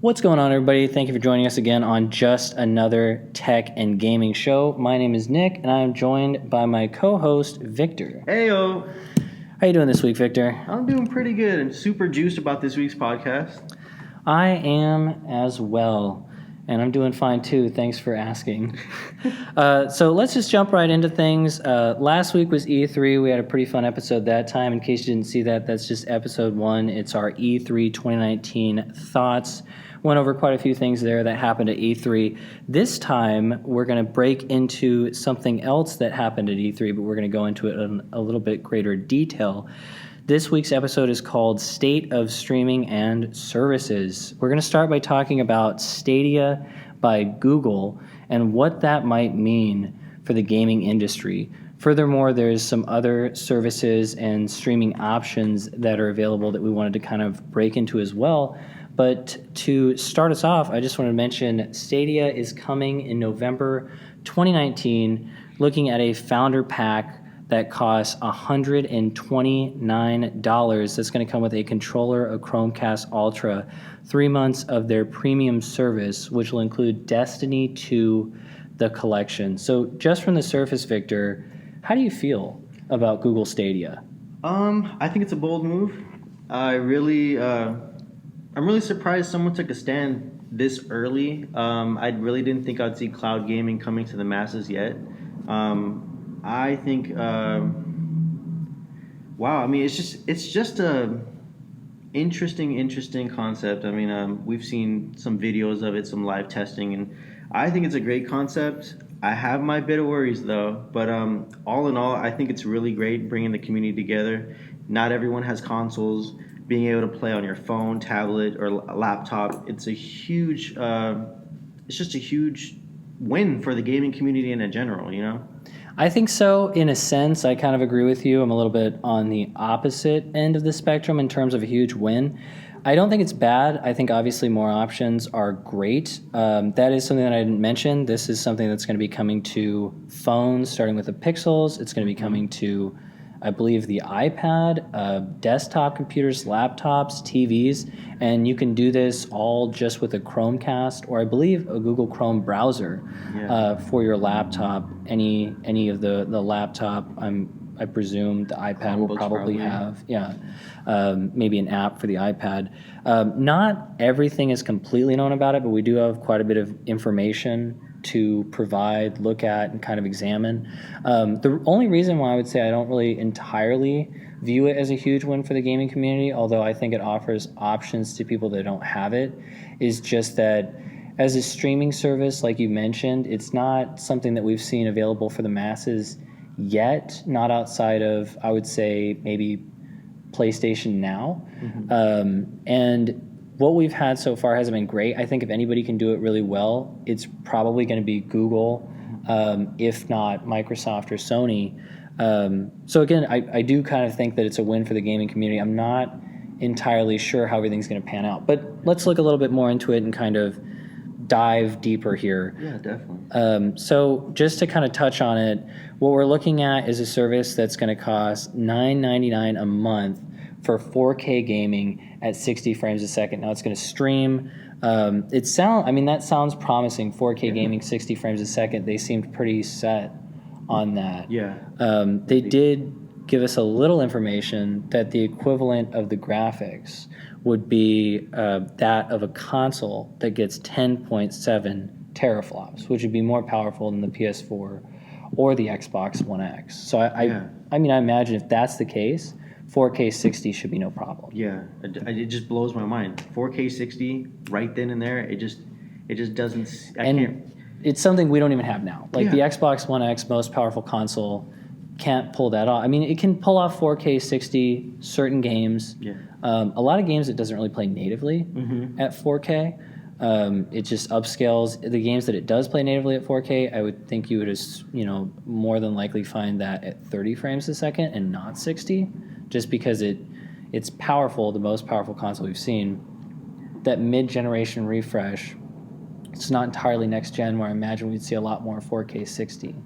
What's going on, everybody? Thank you for joining us again on just another tech and gaming show. My name is Nick, and I am joined by my co-host, Victor. Heyo! How you doing this week, Victor? I'm doing pretty good and super juiced about this week's podcast. I am as well, and I'm doing fine too. Thanks for asking. So let's just jump right into things. Last week was E3. We had a pretty fun episode that time. In case you didn't see that, that's just episode 1. It's our E3 2019 thoughts. Went over quite a few things there that happened at E3. This time, we're going to break into something else that happened at E3, but we're going to go into it in a little bit greater detail. This week's episode is called State of Streaming and Services. We're going to start by talking about Stadia by Google and what that might mean for the gaming industry. Furthermore, there's some other services and streaming options that are available that we wanted to kind of break into as well. But to start us off, I just want to mention Stadia is coming in November 2019, looking at a founder pack that costs $129. That's going to come with a controller, a Chromecast Ultra, 3 months of their premium service, which will include Destiny 2, the collection. So just from the surface, Victor, how do you feel about Google Stadia? I think it's a bold move. I'm really surprised someone took a stand this early. I really didn't think I'd see cloud gaming coming to the masses yet. I think, wow. I mean, it's just a interesting concept. I mean, we've seen some videos of it, some live testing, and I think it's a great concept. I have my bit of worries though, but all in all, I think it's really great bringing the community together. Not everyone has consoles. Being able to play on your phone, tablet, or laptop, it's just a huge win for the gaming community in general, you know? I think so. In a sense, I kind of agree with you. I'm a little bit on the opposite end of the spectrum in terms of a huge win. I don't think it's bad. I think obviously more options are great. That is something that I didn't mention. This is something that's going to be coming to phones, starting with the Pixels. It's going to be coming to, I believe, the iPad, desktop computers, laptops, TVs, and you can do this all just with a Chromecast or I believe a Google Chrome browser for your laptop. Any of the laptop, I presume the iPad will probably have, maybe an app for the iPad. Not everything is completely known about it, but we do have quite a bit of information to provide, look at, and kind of examine. The only reason why I would say I don't really entirely view it as a huge win for the gaming community, although I think it offers options to people that don't have it, is just that as a streaming service, like you mentioned, it's not something that we've seen available for the masses yet, not outside of, I would say, maybe PlayStation Now. And what we've had so far hasn't been great. I think if anybody can do it really well, it's probably going to be Google, if not Microsoft or Sony. So again, I do kind of think that it's a win for the gaming community. I'm not entirely sure how everything's going to pan out, but let's look a little bit more into it and kind of dive deeper here. Yeah, definitely. So just to kind of touch on it, what we're looking at is a service that's going to cost $9.99 a month for 4K gaming at 60 frames a second. Now it's going to stream. That sounds promising. 4K gaming, 60 frames a second. They seemed pretty set on that. Yeah. They did give us a little information that the equivalent of the graphics would be that of a console that gets 10.7 teraflops, which would be more powerful than the PS4 or the Xbox One X. So I imagine if that's the case, 4K 60 should be no problem. Yeah, it just blows my mind. 4K 60 right then and there. It just doesn't. It's something we don't even have now. Like the Xbox One X, most powerful console, can't pull that off. I mean, it can pull off 4K 60 certain games. Yeah. A lot of games it doesn't really play natively at 4K. It just upscales the games that it does play natively at 4K. I would think you would just, more than likely find that at 30 frames a second and not 60, just because it's powerful, the most powerful console we've seen. That mid-generation refresh, it's not entirely next gen, where I imagine we'd see a lot more 4K 60.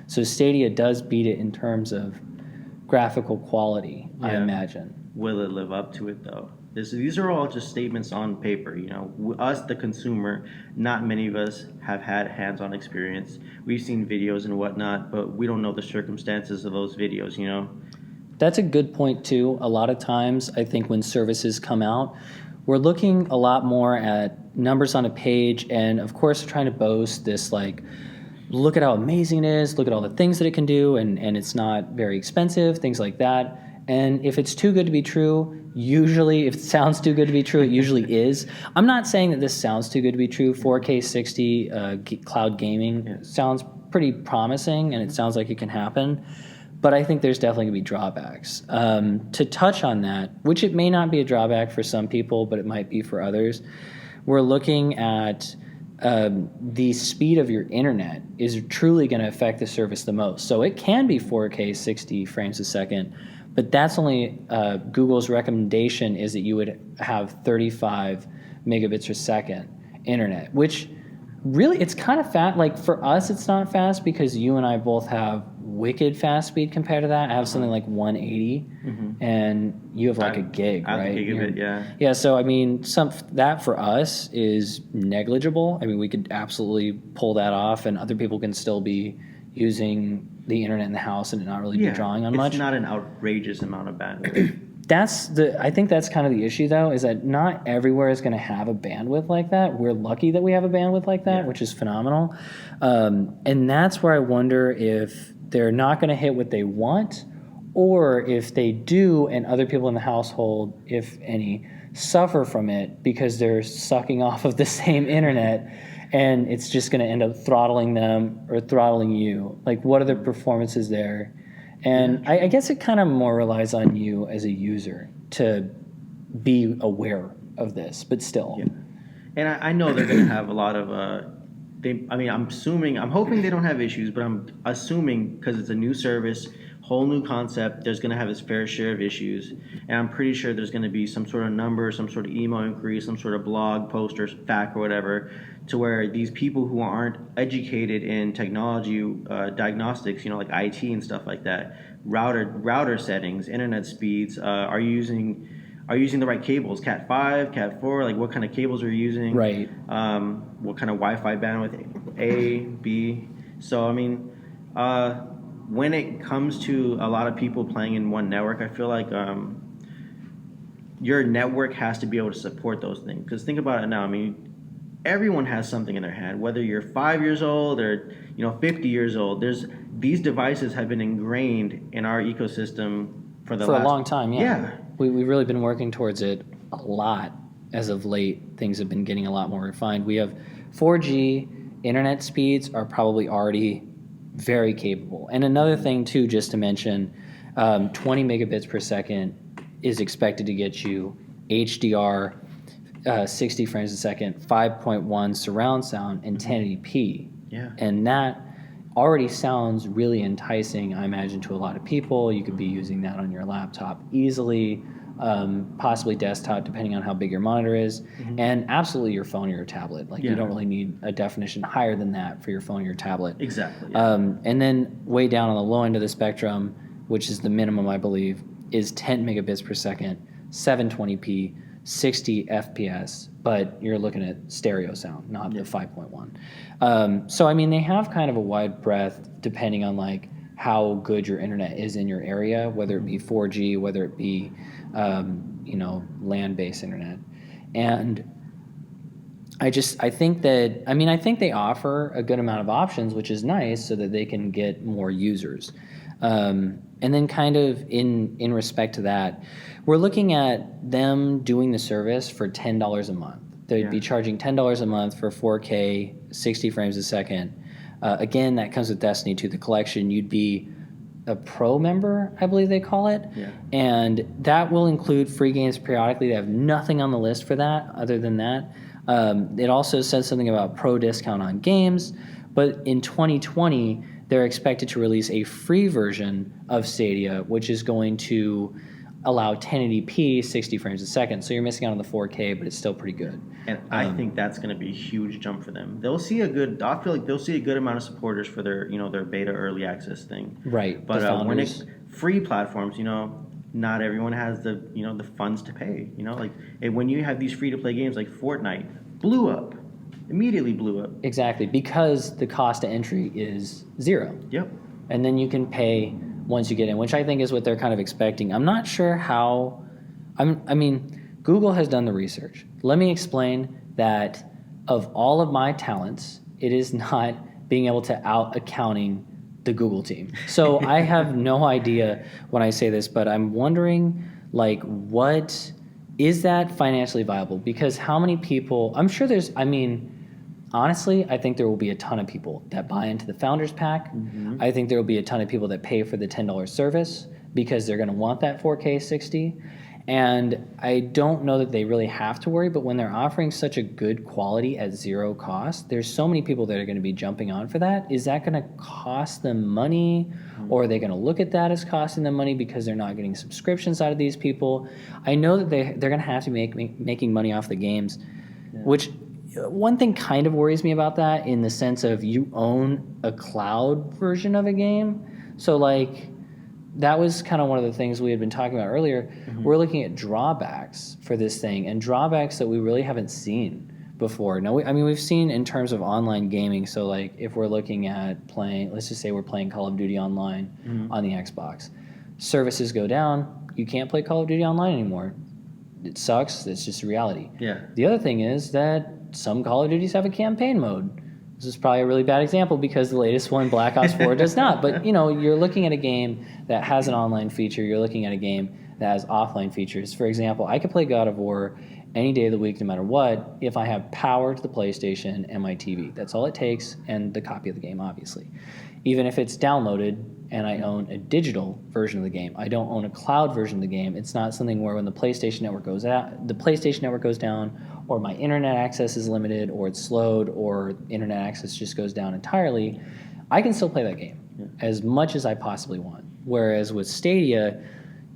So Stadia does beat it in terms of graphical quality, I imagine. Will it live up to it though? These are all just statements on paper. Us, the consumer, not many of us have had hands-on experience. We've seen videos and whatnot, but we don't know the circumstances of those videos. That's a good point too. A lot of times, I think when services come out, we're looking a lot more at numbers on a page, and of course, trying to boast this like, look at how amazing it is, look at all the things that it can do, and it's not very expensive, things like that. And if it's too good to be true, usually, if it sounds too good to be true, it usually is. I'm not saying that this sounds too good to be true. 4K 60 cloud gaming sounds pretty promising, and it sounds like it can happen. But I think there's definitely going to be drawbacks. To touch on that, which it may not be a drawback for some people, but it might be for others, we're looking at the speed of your internet is truly going to affect the service the most. So it can be 4K 60 frames a second, but that's only Google's recommendation is that you would have 35 megabits per second internet, which really it's kind of fast. Like for us, it's not fast because you and I both have wicked fast speed compared to that. I have something like 180, and you have like a gig, I have right? a gigabit, yeah. Yeah, so I mean, that for us is negligible. I mean, we could absolutely pull that off, and other people can still be using the internet in the house and not really be drawing on much. It's not an outrageous amount of bandwidth. I think that's kind of the issue, though, is that not everywhere is going to have a bandwidth like that. We're lucky that we have a bandwidth like that, which is phenomenal. And that's where I wonder if they're not going to hit what they want, or if they do and other people in the household, if any, suffer from it because they're sucking off of the same internet, and it's just going to end up throttling them or throttling you. Like, what are the performances there? And I guess it kind of more relies on you as a user to be aware of this, but still. Yeah. And I know they're going to have a lot of, I'm hoping they don't have issues, but I'm assuming because it's a new service, whole new concept, there's going to have its fair share of issues. And I'm pretty sure there's going to be some sort of number, some sort of email inquiry, some sort of blog post or fact or whatever, to where these people who aren't educated in technology diagnostics, like IT and stuff like that, router settings, internet speeds, are you using the right cables, Cat 5, Cat 4, like what kind of cables are you using? Right. What kind of Wi-Fi bandwidth, A, B. So, I mean, when it comes to a lot of people playing in one network, I feel like your network has to be able to support those things. Because think about it now, I mean, everyone has something in their hand, whether you're 5 years old or 50 years old. These devices have been ingrained in our ecosystem for a long time. Yeah. We've really been working towards it a lot as of late. Things have been getting a lot more refined. We have 4G internet speeds are probably already very capable. And another thing too, just to mention, 20 megabits per second is expected to get you HDR, 60 frames a second, 5.1 surround sound, and 1080p. Yeah. And that already sounds really enticing, I imagine, to a lot of people. You could be using that on your laptop easily, possibly desktop, depending on how big your monitor is, and absolutely your phone or your tablet. Like you don't really need a definition higher than that for your phone or your tablet. Exactly. Yeah. And then way down on the low end of the spectrum, which is the minimum, I believe, is 10 megabits per second, 720p, 60 FPS, but you're looking at stereo sound, not the 5.1. So, I mean, they have kind of a wide breadth depending on like how good your internet is in your area, whether it be 4G, whether it be, land-based internet. And I think they offer a good amount of options, which is nice so that they can get more users. And then kind of in respect to that, we're looking at them doing the service for $10 a month. They'd be charging $10 a month for 4K, 60 frames a second. Again, that comes with Destiny 2, the collection. You'd be a pro member, I believe they call it. Yeah. And that will include free games periodically. They have nothing on the list for that other than that. It also says something about pro discount on games. But in 2020, they're expected to release a free version of Stadia, which is going to allow 1080p, 60 frames a second. So you're missing out on the 4K, but it's still pretty good. And I think that's going to be a huge jump for them. I feel like they'll see a good amount of supporters for their beta early access thing. Right. But when it's free platforms, not everyone has the funds to pay. Like when you have these free to play games like Fortnite, immediately blew up. Exactly, because the cost to entry is zero. Yep. And then you can pay once you get in, which I think is what they're kind of expecting. I'm not sure how. I mean, Google has done the research. Let me explain that of all of my talents, it is not being able to out accounting the Google team. So I have no idea when I say this, but I'm wondering, like, what is that financially viable? Because how many people? I'm sure there's. I mean, honestly, I think there will be a ton of people that buy into the Founders Pack. Mm-hmm. I think there will be a ton of people that pay for the $10 service because they're going to want that 4K 60. And I don't know that they really have to worry, but when they're offering such a good quality at zero cost, there's so many people that are going to be jumping on for that. Is that going to cost them money? Or are they going to look at that as costing them money because they're not getting subscriptions out of these people? I know that they're going to have to be making money off the games, which one thing kind of worries me about that in the sense of you own a cloud version of a game. So like that was kind of one of the things we had been talking about earlier. Mm-hmm. We're looking at drawbacks for this thing and drawbacks that we really haven't seen before. Now, we've seen in terms of online gaming. So like if we're looking at playing, let's just say we're playing Call of Duty Online on the Xbox. Services go down. You can't play Call of Duty Online anymore. It sucks. It's just a reality. Yeah. The other thing is that some Call of Duties have a campaign mode. This is probably a really bad example because the latest one, Black Ops 4, does not. But, you're looking at a game that has an online feature. You're looking at a game that has offline features. For example, I could play God of War any day of the week, no matter what, if I have power to the PlayStation and my TV. That's all it takes, and the copy of the game, obviously. Even if it's downloaded and I own a digital version of the game, I don't own a cloud version of the game. It's not something where when the PlayStation Network goes down, or my internet access is limited, or it's slowed, or internet access just goes down entirely, I can still play that game as much as I possibly want. Whereas with Stadia,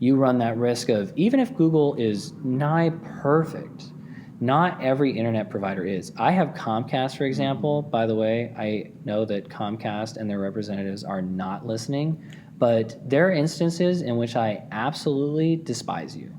you run that risk of, even if Google is nigh perfect, not every internet provider is. I have Comcast, for example. By the way, I know that Comcast and their representatives are not listening, but there are instances in which I absolutely despise you.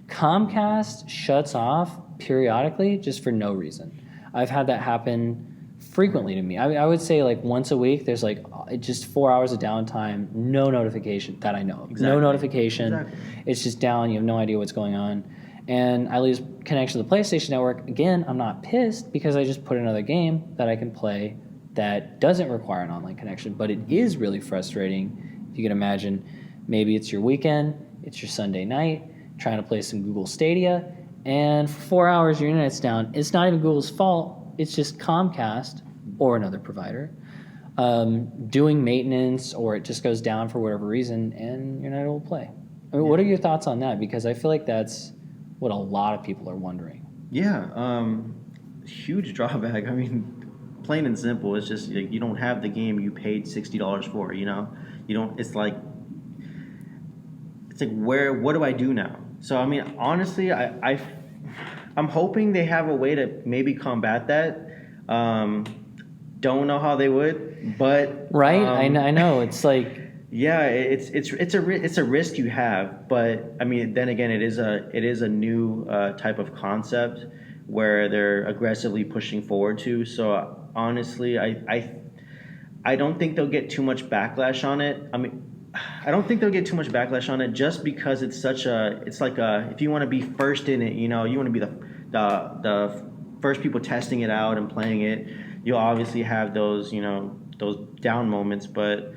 Comcast shuts off periodically just for no reason. I've had that happen frequently to me. I would say like once a week, there's like just 4 hours of downtime, no notification that I know of. Exactly. No notification. Exactly. It's just down. You have no idea what's going on. And I lose connection to the PlayStation Network. Again, I'm not pissed because I just put another game that I can play that doesn't require an online connection. But it is really frustrating. If you can imagine, maybe it's your weekend, it's your Sunday night, trying to play some Google Stadia, and for 4 hours your internet's down. It's not even Google's fault. It's just Comcast or another provider doing maintenance, or it just goes down for whatever reason, and you're not able to play. I mean, what are your thoughts on that? Because I feel like that's what a lot of people are wondering. Yeah, huge drawback. I mean, plain and simple, it's just you don't have the game you paid $60 for. You don't. It's like what do I do now? So I mean, honestly, I'm hoping they have a way to maybe combat that. Don't know how they would, but right. I know it's like. Yeah, it's a risk you have, but I mean, then again, it is a new type of concept where they're aggressively pushing forward to. So honestly, I don't think they'll get too much backlash on it. I mean, I don't think they'll get too much backlash on it just because it's like if you want to be first in it, you want to be the first people testing it out and playing it. You'll obviously have those those down moments, but.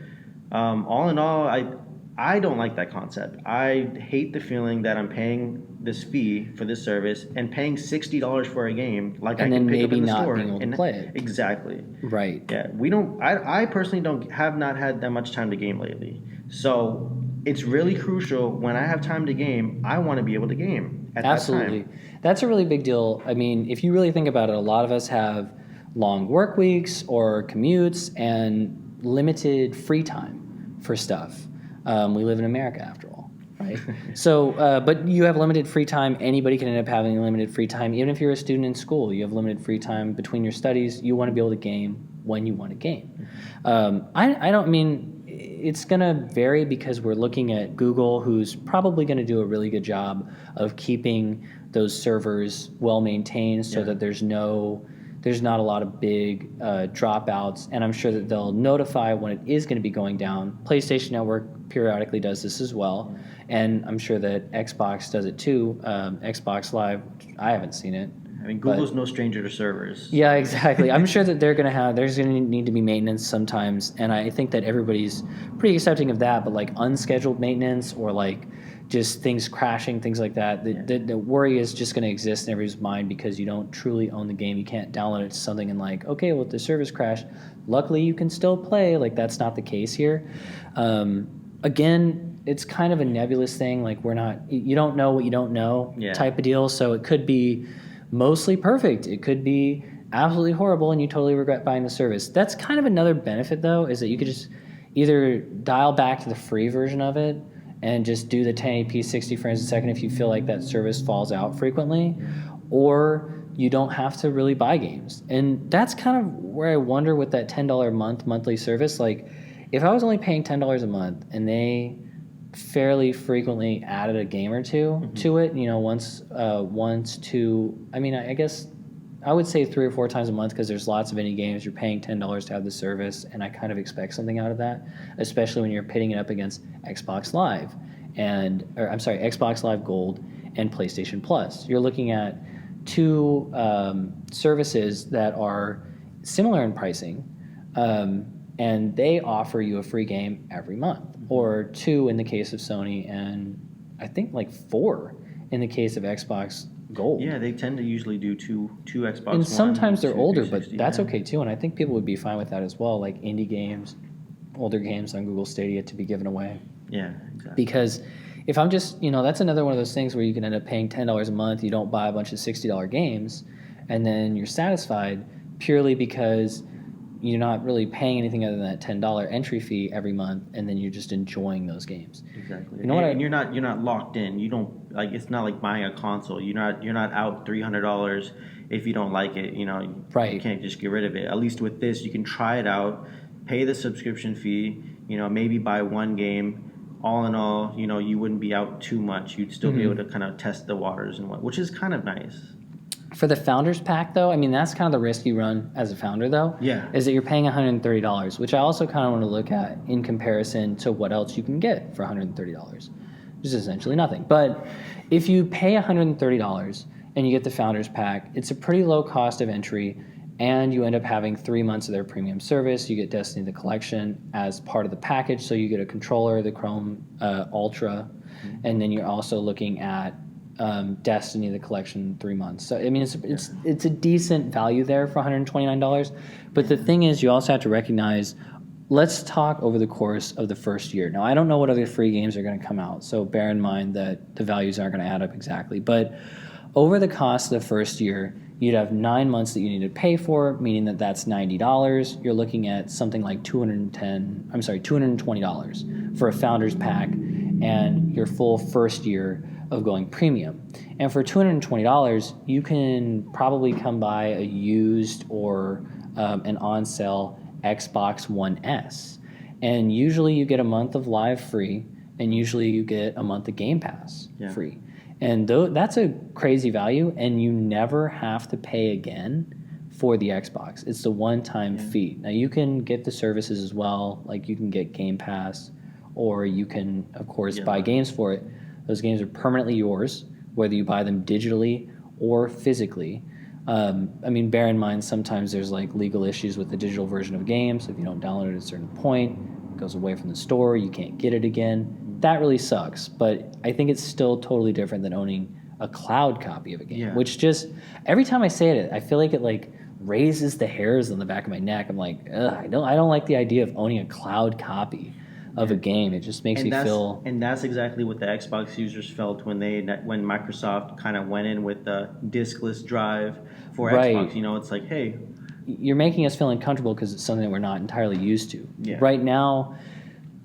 All in all, I don't like that concept. I hate the feeling that I'm paying this fee for this service and paying $60 for a game like I can pick up in the store and then maybe not being able to play it. Exactly. Right. Yeah, I personally have not had that much time to game lately. So it's really crucial when I have time to game, I want to be able to game at Absolutely. that time. That's a really big deal. I mean, if you really think about it, a lot of us have long work weeks or commutes and limited free time for stuff. We live in America after all, right? So, but you have limited free time. Anybody can end up having limited free time. Even if you're a student in school, you have limited free time between your studies. You want to be able to game when you want to game. I don't mean, it's going to vary because we're looking at Google, who's probably going to do a really good job of keeping those servers well maintained so that there's not a lot of big dropouts, and I'm sure that they'll notify when it is going to be going down. PlayStation Network periodically does this as well, and I'm sure that Xbox does it too. Xbox Live, I haven't seen it. I mean, Google's no stranger to servers. Yeah, exactly. I'm sure that there's going to need to be maintenance sometimes, and I think that everybody's pretty accepting of that, but like unscheduled maintenance or like just things crashing, things like that, the worry is just going to exist in everybody's mind because you don't truly own the game. You can't download it to something and like, okay, well, if the service crashed, luckily you can still play. Like, that's not the case here. Again, it's kind of a nebulous thing. Like, you don't know what you don't know type of deal, so it could be mostly perfect. It could be absolutely horrible and you totally regret buying the service. That's kind of another benefit, though, is that you could just either dial back to the free version of it and just do the 1080p 60 frames a second if you feel like that service falls out frequently, or you don't have to really buy games. And that's kind of where I wonder with that $10 a month monthly service. Like, if I was only paying $10 a month and they fairly frequently added a game or two to it, I guess I would say 3 or 4 times a month because there's lots of indie games. You're paying $10 to have the service, and I kind of expect something out of that, especially when you're pitting it up against Xbox Live Xbox Live Gold and PlayStation Plus. You're looking at two services that are similar in pricing, and they offer you a free game every month, or 2 in the case of Sony, and I think like 4 in the case of Xbox Gold. Yeah, they tend to usually do two Xbox One. And sometimes they're older, but that's yeah. okay too, and I think people would be fine with that as well, like indie games, older games on Google Stadia to be given away. Yeah, exactly. Because if I'm just, that's another one of those things where you can end up paying $10 a month, you don't buy a bunch of $60 games, and then you're satisfied purely because you're not really paying anything other than that $10 entry fee every month, and then you're just enjoying those games. Exactly. And you're not locked in. You don't like. It's not like buying a console. You're not out $300 if you don't like it. Right. You can't just get rid of it. At least with this, you can try it out, pay the subscription fee. Maybe buy one game. All in all, you wouldn't be out too much. You'd still be able to kind of test the waters which is kind of nice. For the Founders Pack, though, I mean, that's kind of the risk you run as a founder, though. Yeah. Is that you're paying $130, which I also kind of want to look at in comparison to what else you can get for $130, which is essentially nothing. But if you pay $130 and you get the Founders Pack, it's a pretty low cost of entry, and you end up having 3 months of their premium service. You get Destiny the Collection as part of the package, so you get a controller, the Chrome Ultra, and then you're also looking at Destiny the Collection 3 months. So I mean, it's a decent value there for $129. But the thing is, you also have to recognize, let's talk over the course of the first year. Now, I don't know what other free games are going to come out, so bear in mind that the values aren't going to add up exactly. But over the cost of the first year, you'd have 9 months that you need to pay for, meaning that that's $90. You're looking at something like $220 for a Founders Pack and your full first year of going premium. And for $220, you can probably come by a used or an on sale Xbox One S. And usually you get a month of live free, and usually you get a month of Game Pass free. And that's a crazy value, and you never have to pay again for the Xbox. It's the one-time fee. Now, you can get the services as well, like you can get Game Pass, or you can, of course, buy games for it. Those games are permanently yours, whether you buy them digitally or physically. I mean, bear in mind, sometimes there's like legal issues with the digital version of games. If you don't download it at a certain point, it goes away from the store, you can't get it again. That really sucks, but I think it's still totally different than owning a cloud copy of a game, which just, every time I say it, I feel like it like raises the hairs on the back of my neck. I'm like, ugh, I don't like the idea of owning a cloud copy of a game. It just makes me feel... And that's exactly what the Xbox users felt when Microsoft kind of went in with the diskless drive for Xbox. It's like, hey... You're making us feel uncomfortable because it's something that we're not entirely used to. Yeah. Right now,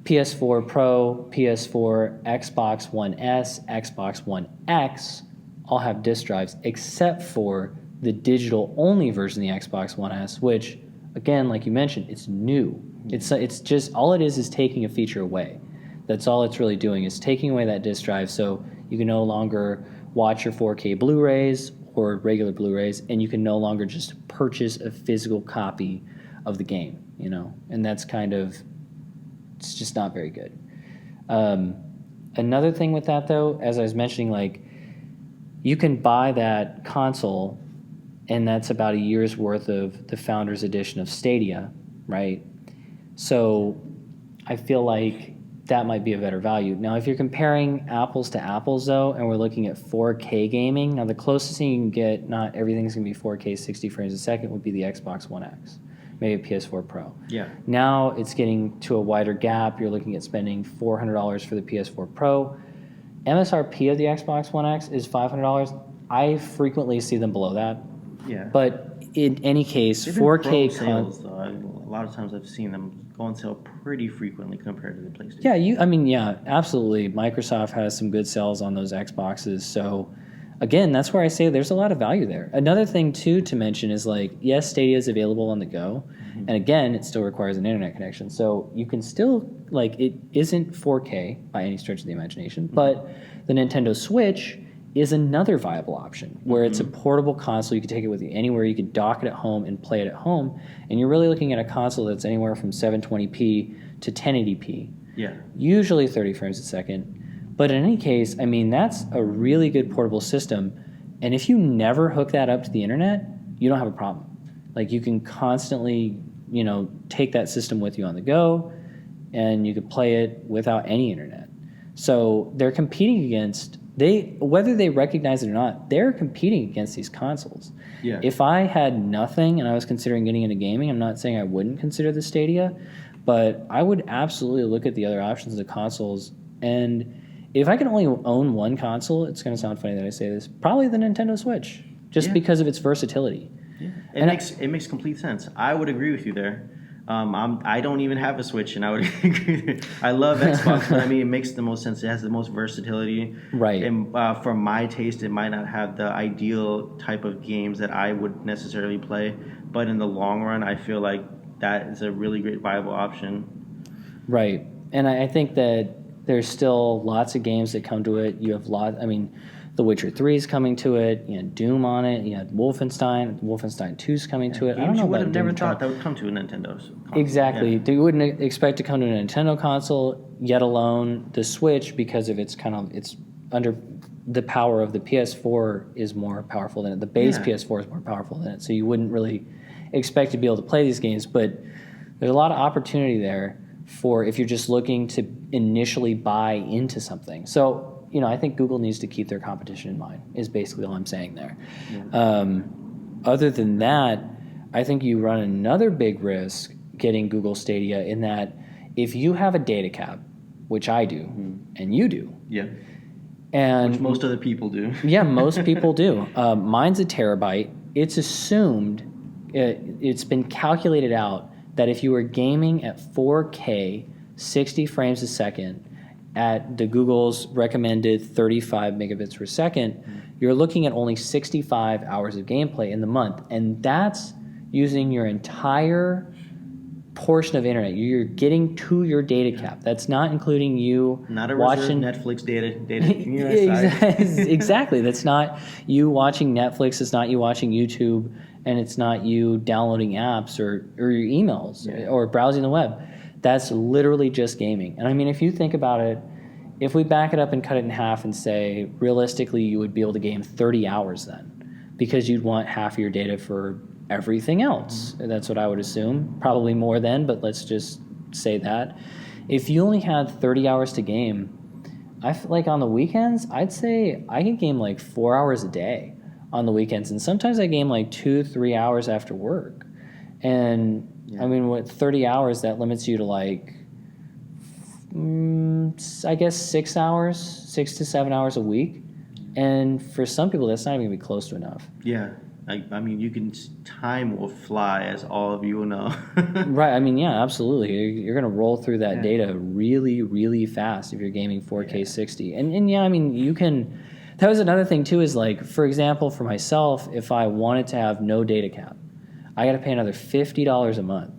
PS4 Pro, PS4, Xbox One S, Xbox One X all have disk drives, except for the digital-only version of the Xbox One S, which again, like you mentioned, it's new. It's just, all it is taking a feature away. That's all it's really doing, is taking away that disk drive, so you can no longer watch your 4K Blu-rays or regular Blu-rays, and you can no longer just purchase a physical copy of the game, you know? And that's kind of, it's just not very good. Another thing with that, though, as I was mentioning, like, you can buy that console, and that's about a year's worth of the Founders Edition of Stadia, right? So I feel like that might be a better value. Now, if you're comparing apples to apples, though, and we're looking at 4K gaming, now the closest thing you can get, not everything's going to be 4K 60 frames a second, would be the Xbox One X, maybe a PS4 Pro. Yeah. Now it's getting to a wider gap. You're looking at spending $400 for the PS4 Pro. MSRP of the Xbox One X is $500. I frequently see them below that. Yeah. But in any case, They've been 4K sales, though. A lot of times I've seen them go on sale pretty frequently compared to the PlayStation. Yeah, absolutely. Microsoft has some good sales on those Xboxes. So, again, that's where I say there's a lot of value there. Another thing, too, to mention is, like, yes, Stadia is available on the go. Mm-hmm. And, again, it still requires an internet connection. So you can still, like, it isn't 4K by any stretch of the imagination. Mm-hmm. But the Nintendo Switch is another viable option, where it's a portable console. You can take it with you anywhere. You can dock it at home and play it at home. And you're really looking at a console that's anywhere from 720p to 1080p. Yeah. Usually 30 frames a second. But in any case, I mean, that's a really good portable system. And if you never hook that up to the internet, you don't have a problem. Like, you can constantly, you know, take that system with you on the go, and you could play it without any internet. So they're competing against, whether they recognize it or not, they're competing against these consoles. Yeah. If I had nothing and I was considering getting into gaming, I'm not saying I wouldn't consider the Stadia, but I would absolutely look at the other options of the consoles. And if I can only own one console, it's going to sound funny that I say this, probably the Nintendo Switch, just because of its versatility. Yeah. It makes complete sense. I would agree with you there. I don't even have a Switch, and I would agree. I love Xbox, but I mean, it makes the most sense. It has the most versatility. Right. And for my taste, it might not have the ideal type of games that I would necessarily play, but in the long run, I feel like that is a really great viable option. Right. And I think that there's still lots of games that come to it. You have The Witcher 3 is coming to it. You had Doom on it. You had Wolfenstein. Wolfenstein 2 is coming to it. I don't know. You would have never thought that would come to a Nintendo console. Exactly. Yeah. You wouldn't expect to come to a Nintendo console, yet alone the Switch, because of it's under the power of the PS4 is more powerful than it. The base PS4 is more powerful than it. So you wouldn't really expect to be able to play these games. But there's a lot of opportunity there for if you're just looking to initially buy into something. So, you know, I think Google needs to keep their competition in mind, is basically all I'm saying there. Yeah. Other than that, I think you run another big risk getting Google Stadia in that if you have a data cap, which I do, and you do. Yeah. And which most other people do. Yeah, most people do. Mine's a terabyte. It's assumed, it's been calculated out that if you were gaming at 4K, 60 frames a second, at the Google's recommended 35 megabits per second, you're looking at only 65 hours of gameplay in the month. And that's using your entire portion of internet. You're getting to your data cap. That's not including you not a watching Netflix data. Exactly. That's not you watching Netflix. It's not you watching YouTube, and it's not you downloading apps or your emails or browsing the web. That's literally just gaming. And I mean, if you think about it, if we back it up and cut it in half and say, realistically, you would be able to game 30 hours then, because you'd want half of your data for everything else. That's what I would assume. Probably more then, but let's just say that. If you only had 30 hours to game, I feel like on the weekends, I'd say I could game like 4 hours a day on the weekends. And sometimes I game like 2-3 hours after work. And I mean, with 30 hours, that limits you to like, I guess 6 to 7 hours a week. And for some people, that's not even going to be close to enough. Yeah. I mean, time will fly, as all of you will know. Right. I mean, yeah, absolutely. You're going to roll through that data really, really fast if you're gaming 4K 60. And yeah, I mean, you can, that was another thing too, is like, for example, for myself, if I wanted to have no data cap, I got to pay another $50 a month.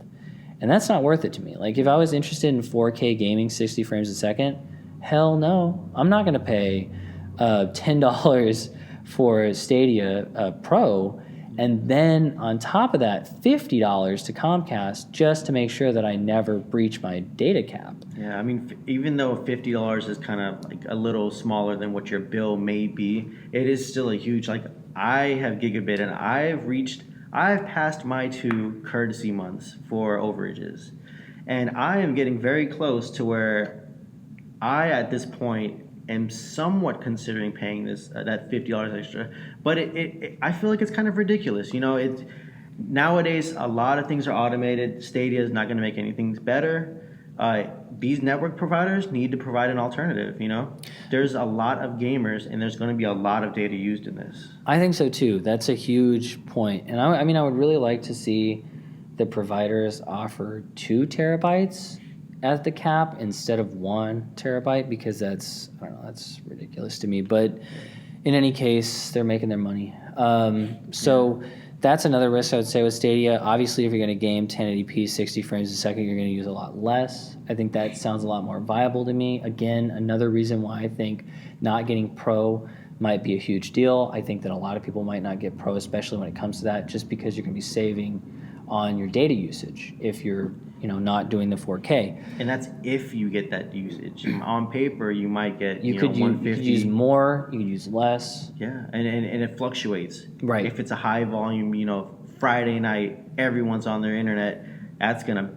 And that's not worth it to me. Like, if I was interested in 4K gaming, 60 frames a second, hell no. I'm not going to pay $10 for Stadia Pro, and then on top of that, $50 to Comcast just to make sure that I never breach my data cap. Yeah, I mean, even though $50 is kind of like a little smaller than what your bill may be, it is still a huge, like, I have gigabit and I've passed my 2 courtesy months for overages. And I am getting very close to where I, at this point, am somewhat considering paying this that $50 extra. But I feel like it's kind of ridiculous. You know, nowadays a lot of things are automated. Stadia is not going to make anything better. These network providers need to provide an alternative. You know, there's a lot of gamers, and there's going to be a lot of data used in this. I think so too. That's a huge point. And I mean, I would really like to see the providers offer 2 terabytes as the cap instead of 1 terabyte, because that's ridiculous to me. But in any case, they're making their money. So that's another risk I would say with Stadia. Obviously, if you're going to game 1080p 60 frames a second, you're going to use a lot less. I think that sounds a lot more viable to me. Again, another reason why I think not getting Pro might be a huge deal. I think that a lot of people might not get Pro, especially when it comes to that, just because you're going to be saving on your data usage if you're not doing the 4K. And that's if you get that usage. On paper, you might get you could 150. You could use more, you could use less. Yeah, and it fluctuates. Right. If it's a high volume, Friday night, everyone's on their internet. That's gonna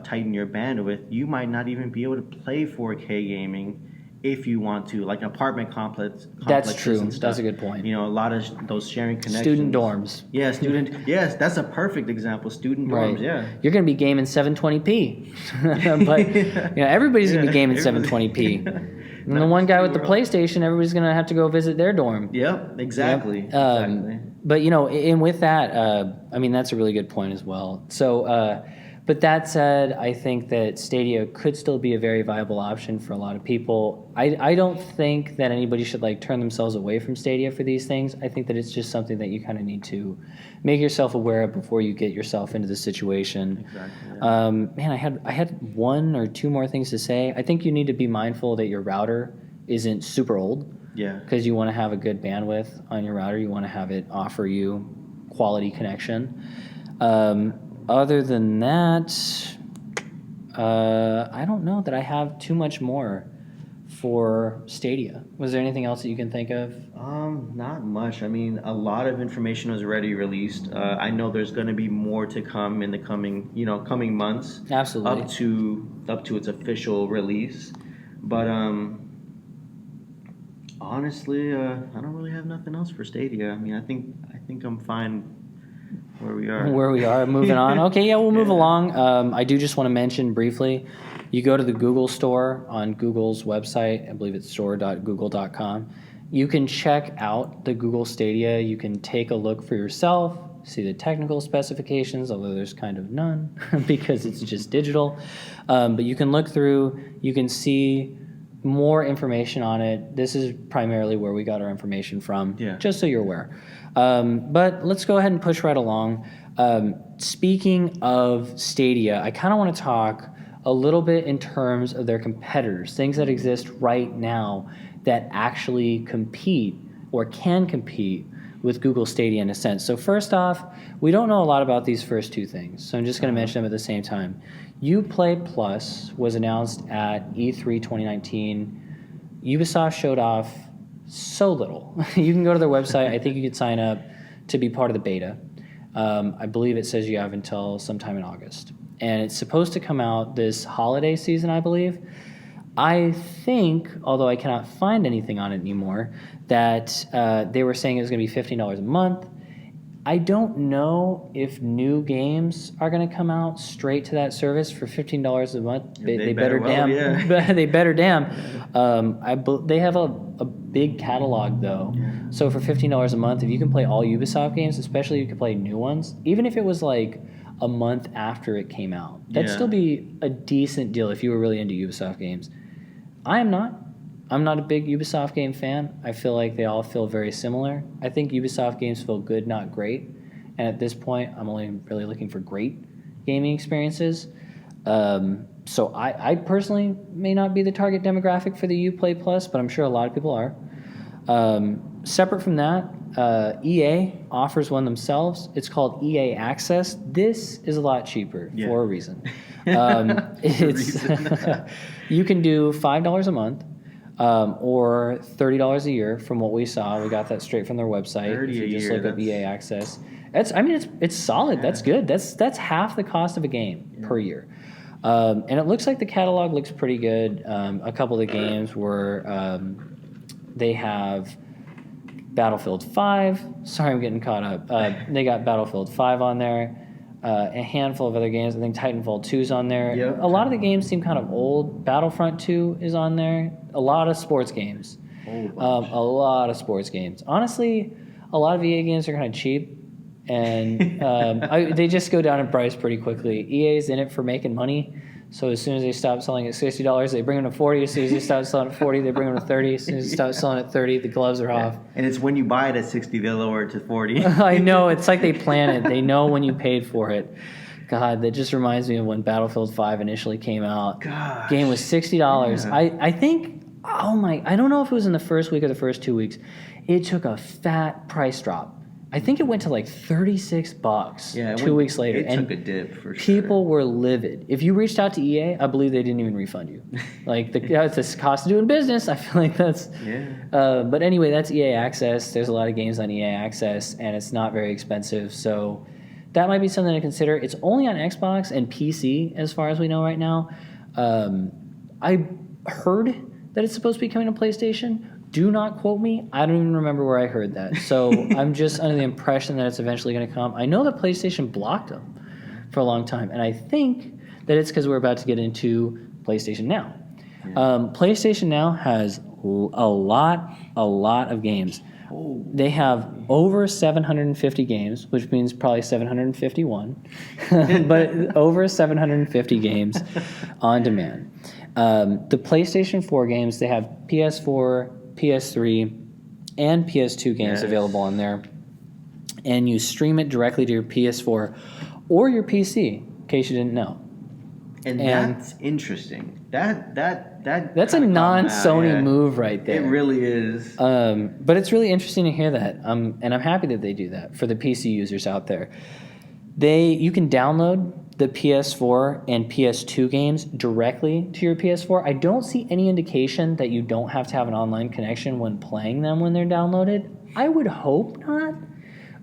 tighten your bandwidth. You might not even be able to play 4K gaming if you want to, like apartment complexes. That's true. And stuff. That's a good point. A lot of those sharing connections. Student dorms. Yeah, yes, that's a perfect example. Student dorms. Right. Yeah. You're going to be gaming 720p, but everybody's going to be gaming 720p. And the one guy with the PlayStation, everybody's going to have to go visit their dorm. Yep, exactly. Yep. Exactly. But and with that, I mean, that's a really good point as well. So. But that said, I think that Stadia could still be a very viable option for a lot of people. I don't think that anybody should turn themselves away from Stadia for these things. I think that it's just something that you kind of need to make yourself aware of before you get yourself into the situation. Exactly. Yeah. Man, I had 1 or 2 more things to say. I think you need to be mindful that your router isn't super old. Yeah. Because you want to have a good bandwidth on your router. You want to have it offer you quality connection. Other than that, I don't know that I have too much more for Stadia. Was there anything else that you can think of? Not much. I mean, a lot of information was already released. I know there's going to be more to come in the coming months. Absolutely. Up to its official release. But honestly, I don't really have nothing else for Stadia. I mean, I think I'm fine where we are. Moving on. Okay, yeah, we'll move along. I do just want to mention briefly, you go to the Google store on Google's website. I believe it's store.google.com. You can check out the Google Stadia. You can take a look for yourself, see the technical specifications, although there's kind of none because it's just digital. But you can look through, you can see more information on it. This is primarily where we got our information from, just so you're aware. But let's go ahead and push right along. Speaking of Stadia, I kind of want to talk a little bit in terms of their competitors, things that exist right now that actually compete or can compete with Google Stadia in a sense. So first off, we don't know a lot about these first 2 things, so I'm just going to mention them at the same time. Uplay Plus was announced at E3 2019. Ubisoft showed off so little. You can go to their website. I think you could sign up to be part of the beta. I believe it says you have until sometime in August. And it's supposed to come out this holiday season, I believe. I think, although I cannot find anything on it anymore, that they were saying it was going to be $15 a month. I don't know if new games are going to come out straight to that service for $15 a month. They better damn. Yeah. They better damn. They have a big catalog though. So for $15 a month, if you can play all Ubisoft games, especially if you can play new ones, even if it was a month after it came out, that'd still be a decent deal if you were really into Ubisoft games. I'm not a big Ubisoft game fan. I feel like they all feel very similar. I think Ubisoft games feel good, not great. And at this point, I'm only really looking for great gaming experiences. So I personally may not be the target demographic for the Uplay Plus, but I'm sure a lot of people are. Separate from that, EA offers one themselves. It's called EA Access. This is a lot cheaper for a reason. It's you can do $5 a month or $30 a year. From what we saw, we got that straight from their website. $30 if you a just year, look up EA Access, it's solid. Yeah. That's good. That's half the cost of a game per year. And it looks like the catalog looks pretty good. A couple of the games were they have Battlefield 5. Sorry, I'm getting caught up. They got Battlefield 5 on there. A handful of other games. I think Titanfall 2 is on there. Yep. A lot of the games seem kind of old. Battlefront 2 is on there. A lot of sports games. A lot of sports games. Honestly, a lot of EA games are kind of cheap. And they just go down in price pretty quickly. EA's in it for making money. So as soon as they stop selling at $60, they bring them to $40. As soon as they stop selling at $40, they bring them to $30. As soon as they stop selling at $30, the gloves are off. And it's when you buy it at $60, they lower it to $40. I know. It's like they plan it. They know when you paid for it. God, that just reminds me of when Battlefield 5 initially came out. Gosh. Game was $60. Yeah. I think, I don't know if it was in the first week or the first 2 weeks. It took a fat price drop. I think it went to like $36 2 weeks later. It took a dip for sure. People were livid. If you reached out to EA, I believe they didn't even refund you. Like, it's the cost of doing business. I feel like that's... Yeah. But anyway, that's EA Access. There's a lot of games on EA Access, and it's not very expensive. So that might be something to consider. It's only on Xbox and PC, as far as we know right now. I heard that it's supposed to be coming to PlayStation. Do not quote me. I don't even remember where I heard that. So I'm just under the impression that it's eventually going to come. I know that PlayStation blocked them for a long time, and I think that it's because we're about to get into PlayStation Now. Yeah. PlayStation Now has a lot of games. Oh. They have over 750 games, which means probably 751, but over 750 games on demand. The PlayStation 4 games, they have PS4, PS3, and PS2 games available on there, and you stream it directly to your PS4 or your PC, in case you didn't know. And that's interesting. That's a non-Sony move right there. It really is. But it's really interesting to hear that, and I'm happy that they do that for the PC users out there. You can download the PS4 and PS2 games directly to your PS4. I don't see any indication that you don't have to have an online connection when playing them when they're downloaded. I would hope not,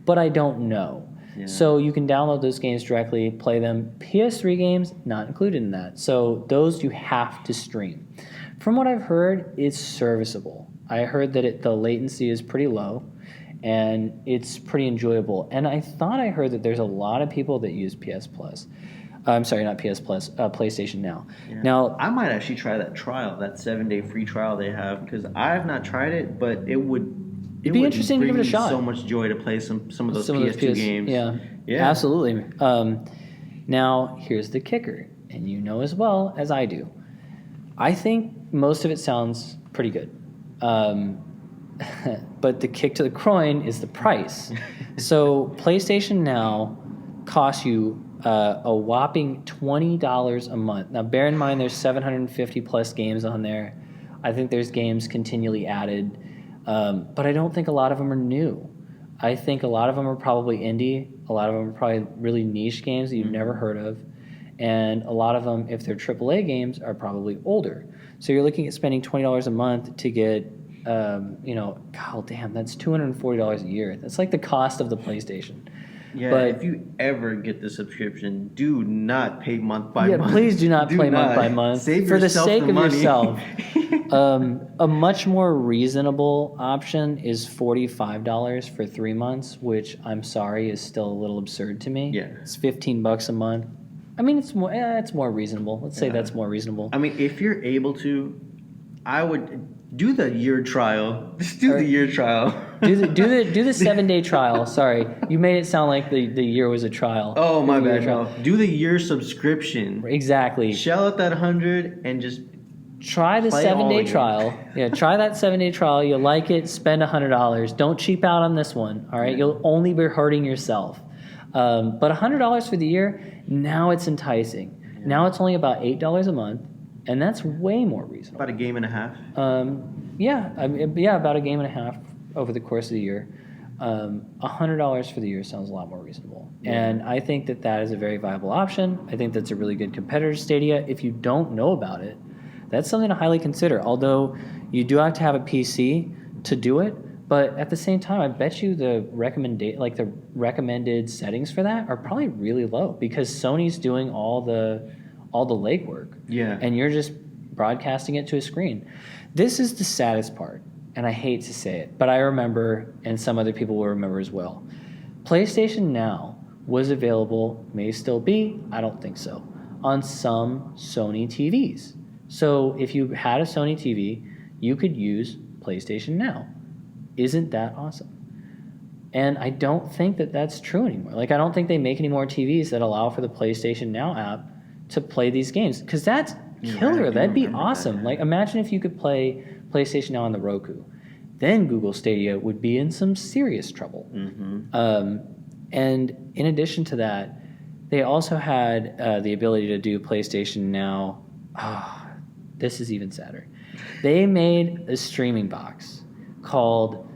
but I don't know. Yeah. So you can download those games directly, play them. PS3 games, not included in that. So those you have to stream. From what I've heard, it's serviceable. I heard that the latency is pretty low, and it's pretty enjoyable. And I thought I heard that there's a lot of people that use PS Plus. I'm sorry, not PS Plus, PlayStation Now. Yeah. Now, I might actually try that trial, that 7-day free trial they have, because I have not tried it, but it'd be interesting to give it a shot. So much joy to play some of those PS2 games. Yeah, absolutely. Now, here's the kicker, and you know as well as I do. I think most of it sounds pretty good. But the kick to the groin is the price. So PlayStation Now costs you a whopping $20 a month. Now, bear in mind there's 750 plus games on there. I think there's games continually added, but I don't think a lot of them are new. I think a lot of them are probably indie. A lot of them are probably really niche games that you've never heard of. And a lot of them, if they're AAA games, are probably older. So you're looking at spending $20 a month to get God damn, that's $240 a year. That's like the cost of the PlayStation. Yeah, but if you ever get the subscription, do not pay month by month. Yeah, please do not play month by month. Save for the sake the of money. Yourself. A much more reasonable option is $45 for 3 months, which I'm sorry is still a little absurd to me. Yeah, it's $15 a month. I mean, it's more reasonable. Let's say that's more reasonable. I mean, if you're able to, I would do the year trial. Just do the year trial. do the 7-day trial. Sorry, you made it sound like the year was a trial. Oh, my bad. No. Do the year subscription. Exactly. Shell out that $100 and just Try the Play all 7-day the games. trial. Yeah, try that 7-day trial. You like it, spend $100. Don't cheap out on this one, all right? Yeah. You'll only be hurting yourself. But $100 for the year, now it's enticing. Yeah. Now it's only about $8 a month, and that's way more reasonable. About a game and a half. About a game and a half over the course of the year. $100 for the year sounds a lot more reasonable. Yeah. And I think that that is a very viable option. I think that's a really good competitor to Stadia. If you don't know about it, that's something to highly consider. Although you do have to have a PC to do it, but at the same time, I bet you the recommended settings for that are probably really low because Sony's doing all the legwork. Yeah. And you're just broadcasting it to a screen. This is the saddest part, and I hate to say it, but I remember, and some other people will remember as well. PlayStation Now was available, may still be, I don't think so, on some Sony TVs. So if you had a Sony TV, you could use PlayStation Now. Isn't that awesome? And I don't think that that's true anymore. Like, I don't think they make any more TVs that allow for the PlayStation Now app to play these games. Because that's killer. I do That'd be remember awesome. that, yeah. Like, imagine if you could play PlayStation Now on the Roku. Then Google Stadia would be in some serious trouble. Mm-hmm. And in addition to that, they also had the ability to do PlayStation Now. This is even sadder. They made a streaming box called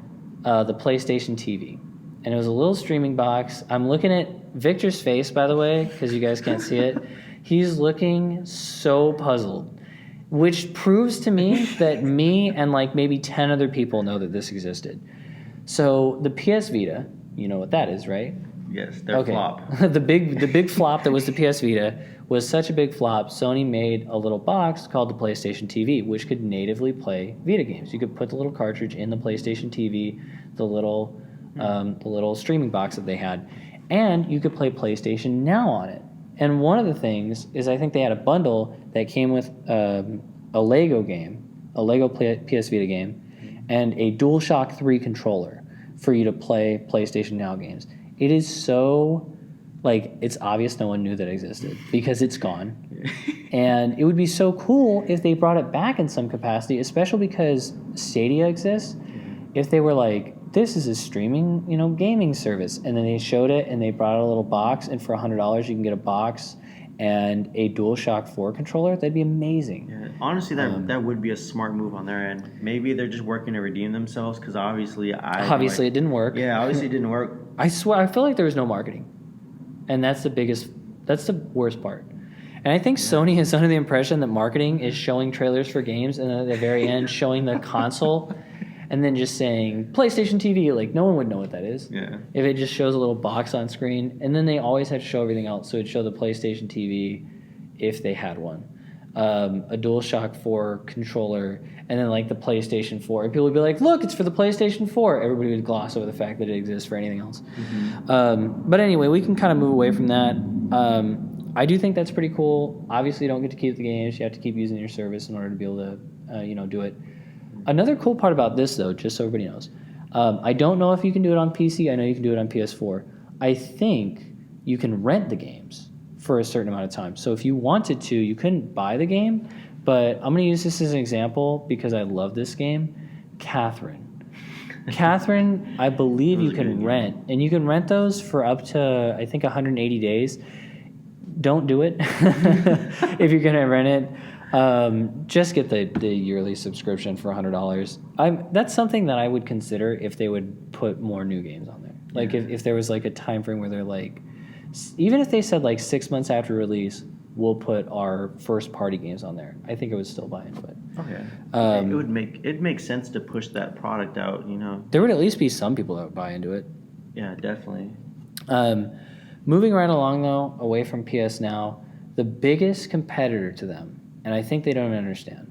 the PlayStation TV. And it was a little streaming box. I'm looking at Victor's face, by the way, because you guys can't see it. He's looking so puzzled, which proves to me that me and like maybe 10 other people know that this existed. So the PS Vita, you know what that is, right? Yes, their flop. the big flop that was the PS Vita was such a big flop. Sony made a little box called the PlayStation TV, which could natively play Vita games. You could put the little cartridge in the PlayStation TV, the little streaming box that they had, and you could play PlayStation Now on it. And one of the things is I think they had a bundle that came with a Lego game, a Lego PS Vita game, and a DualShock 3 controller for you to play PlayStation Now games. It is so, like, it's obvious no one knew that existed because it's gone. And it would be so cool if they brought it back in some capacity, especially because Stadia exists. If they were like, this is a streaming, gaming service, and then they showed it and they brought out a little box, and for $100 you can get a box and a DualShock 4 controller, that'd be amazing. Yeah, honestly, that would be a smart move on their end. Maybe they're just working to redeem themselves because obviously it didn't work. Yeah, obviously it didn't work. I swear, I feel like there was no marketing, and that's the worst part. And I think Sony is under the impression that marketing is showing trailers for games and then at the very end showing the console and then just saying PlayStation TV. Like, no one would know what that is. Yeah. If it just shows a little box on screen. And then they always had to show everything else. So it'd show the PlayStation TV if they had one. A DualShock 4 controller, and then like the PlayStation 4. And people would be like, look, it's for the PlayStation 4. Everybody would gloss over the fact that it exists for anything else. Mm-hmm. But anyway, we can kind of move away from that. I do think that's pretty cool. Obviously, you don't get to keep the games. You have to keep using your service in order to be able to, do it. Another cool part about this, though, just so everybody knows, I don't know if you can do it on PC. I know you can do it on PS4. I think you can rent the games for a certain amount of time. So if you wanted to, you couldn't buy the game, but I'm going to use this as an example because I love this game. Catherine, I believe you can rent, and you can rent those for up to, I think, 180 days. Don't do it if you're going to rent it. Just get the yearly subscription for $100. That's something that I would consider if they would put more new games on there. Like if there was like a time frame where they're like, even if they said like 6 months after release, we'll put our first party games on there, I think I would still buy into it. Okay. It makes sense to push that product out, There would at least be some people that would buy into it. Yeah, definitely. Moving right along though, away from PS Now, the biggest competitor to them, and I think they don't understand,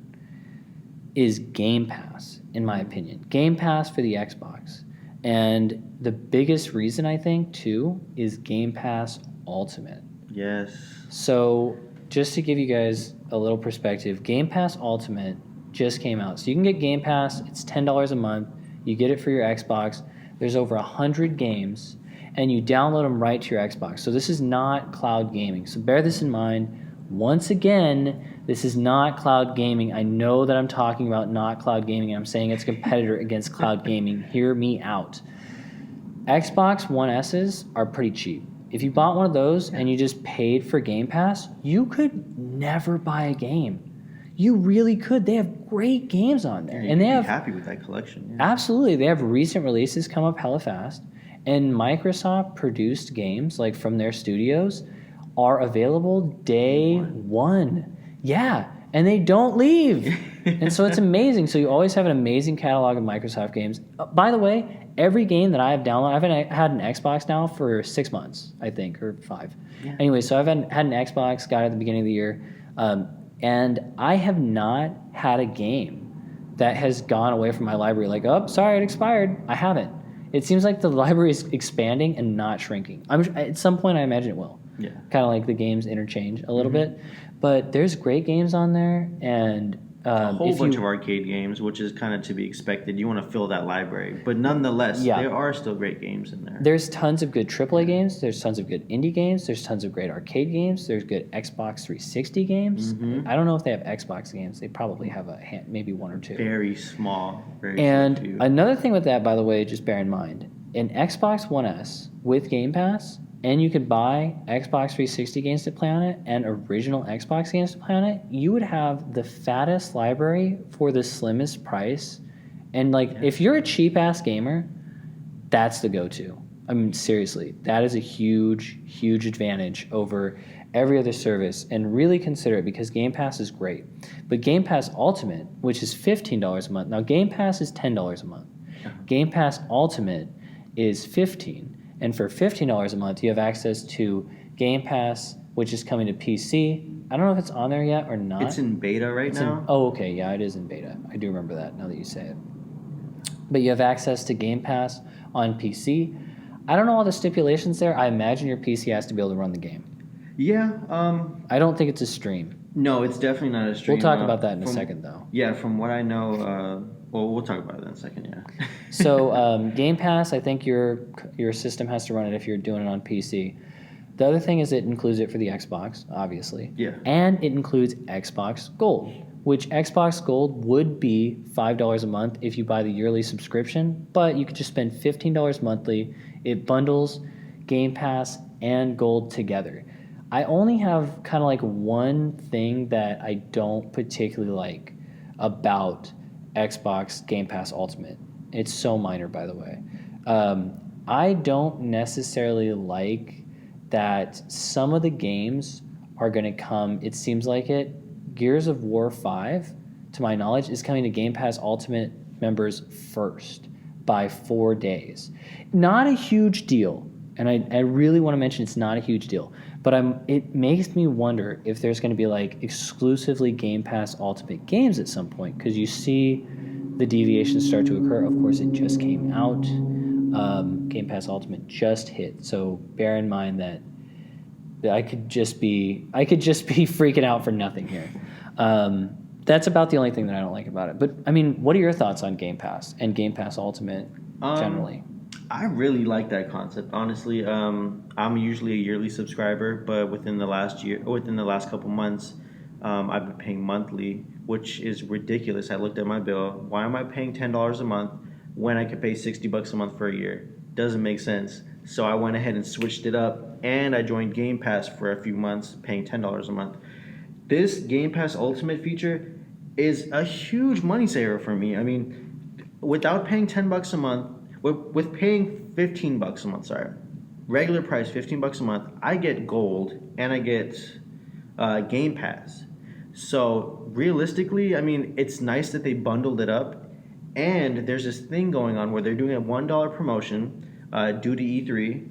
is Game Pass, in my opinion. Game Pass for the Xbox. And the biggest reason, I think, too, is Game Pass Ultimate. Yes. So just to give you guys a little perspective, Game Pass Ultimate just came out. So you can get Game Pass. It's $10 a month. You get it for your Xbox. There's over 100 games, and you download them right to your Xbox. So this is not cloud gaming. So bear this in mind Once again, this is not cloud gaming. I know that I'm talking about not cloud gaming. I'm saying it's a competitor against cloud gaming. Hear me out. Xbox One S's are pretty cheap. If you bought one of those and you just paid for Game Pass, you could never buy a game. You really could. They have great games on there. Yeah, and they be have happy with that collection. Yeah. Absolutely. They have recent releases come up hella fast. And Microsoft produced games like from their studios are available day one. Yeah. And they don't leave. And so it's amazing. So you always have an amazing catalog of Microsoft games. By the way, every game that I have downloaded, I've had an Xbox now for 6 months, I think, or 5. Yeah. Anyway, so I've had an Xbox, got it at the beginning of the year. And I have not had a game that has gone away from my library like, oh, sorry, it expired. I haven't. It seems like the library is expanding and not shrinking. At some point, I imagine it will. Yeah. Kind of like the games interchange a little bit. But there's great games on there, and a whole bunch of arcade games, which is kind of to be expected. You want to fill that library. But nonetheless, there are still great games in there. There's tons of good AAA games. There's tons of good indie games. There's tons of great arcade games. There's good Xbox 360 games. I don't know if they have Xbox games. They probably have maybe one or two. Very small. And another thing with that, by the way, just bear in mind, an Xbox One S with Game Pass, and you could buy Xbox 360 games to play on it and original Xbox games to play on it, you would have the fattest library for the slimmest price. And if you're a cheap-ass gamer, that's the go-to. I mean, seriously, that is a huge, huge advantage over every other service. And really consider it, because Game Pass is great. But Game Pass Ultimate, which is $15 a month. Now, Game Pass is $10 a month. Game Pass Ultimate is $15. And for $15 a month, you have access to Game Pass, which is coming to PC. I don't know if it's on there yet or not. It's in beta right now. Okay, yeah, it is in beta. I do remember that now that you say it. But you have access to Game Pass on PC. I don't know all the stipulations there. I imagine your PC has to be able to run the game. Yeah. I don't think it's a stream. No, it's definitely not a stream. We'll talk about that in a second, though. Yeah, from what I know... well, we'll talk about it in a second, yeah. So Game Pass, I think your system has to run it if you're doing it on PC. The other thing is it includes it for the Xbox, obviously. Yeah. And it includes Xbox Gold, which Xbox Gold would be $5 a month if you buy the yearly subscription, but you could just spend $15 monthly. It bundles Game Pass and Gold together. I only have kind of like one thing that I don't particularly like about Xbox Game Pass Ultimate. It's so minor, by the way. I don't necessarily like that some of the games are going to come, it seems like it. Gears of War 5, to my knowledge, is coming to Game Pass Ultimate members first by 4 days. Not a huge deal, and I really want to mention it's not a huge deal, but it makes me wonder if there's going to be exclusively Game Pass Ultimate games at some point, because you see the deviations start to occur. Of course, it just came out. Game Pass Ultimate just hit, so bear in mind that I could just be freaking out for nothing here. That's about the only thing that I don't like about it. But I mean, what are your thoughts on Game Pass and Game Pass Ultimate generally? I really like that concept, honestly. I'm usually a yearly subscriber, but within the last couple months, I've been paying monthly, which is ridiculous. I looked at my bill. Why am I paying $10 a month when I could pay $60 a month for a year? Doesn't make sense. So I went ahead and switched it up, and I joined Game Pass for a few months, paying $10 a month. This Game Pass Ultimate feature is a huge money saver for me. I mean, without paying $10 a month, with paying $15 a month, regular price $15 a month, I get Gold and I get Game Pass. So realistically, I mean, it's nice that they bundled it up, and there's this thing going on where they're doing a $1 promotion due to E3,